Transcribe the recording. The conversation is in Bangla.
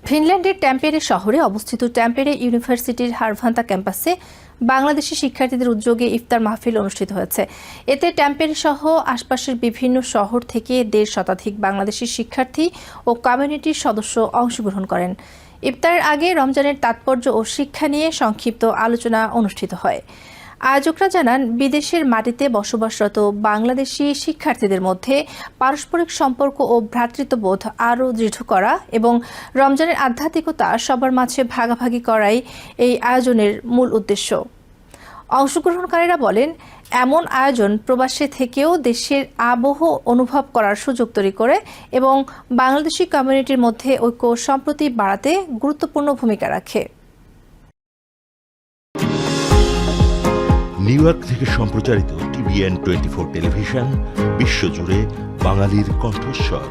ফিনল্যান্ডের ট্যাম্পেরে শহরে অবস্থিত ট্যাম্পেরে ইউনিভার্সিটির হারভান্তা ক্যাম্পাসে বাংলাদেশি শিক্ষার্থীদের উদ্যোগে ইফতার মাহফিল অনুষ্ঠিত হয়েছে। এতে ট্যাম্পেরে সহ আশপাশের বিভিন্ন শহর থেকে 1.5 শতাধিক বাংলাদেশি শিক্ষার্থী ও কমিউনিটির সদস্য অংশগ্রহণ করেন। ইফতারের আগে রমজানের তাৎপর্য ও শিক্ষা নিয়ে সংক্ষিপ্ত আলোচনা অনুষ্ঠিত হয়। আয়োজকরা জানান, বিদেশের মাটিতে বসবাসরত বাংলাদেশি শিক্ষার্থীদের মধ্যে পারস্পরিক সম্পর্ক ও ভ্রাতৃত্ববোধ আরও দৃঢ় করা এবং রমজানের আধ্যাত্মিকতা সবার মাঝে ভাগাভাগি করাই এই আয়োজনের মূল উদ্দেশ্য। অংশগ্রহণকারীরা বলেন, এমন আয়োজন প্রবাসে থেকেও দেশের আবহ অনুভব করার সুযোগ তৈরি করে এবং বাংলাদেশি কমিউনিটির মধ্যে ঐক্য ও সম্প্রীতি বাড়াতে গুরুত্বপূর্ণ ভূমিকা রাখে। নিউ ইয়র্ক থেকে সম্প্রচারিত TVN 24 টেলিভিশন বিশ্বজুড়ে বাঙালির কণ্ঠস্বর।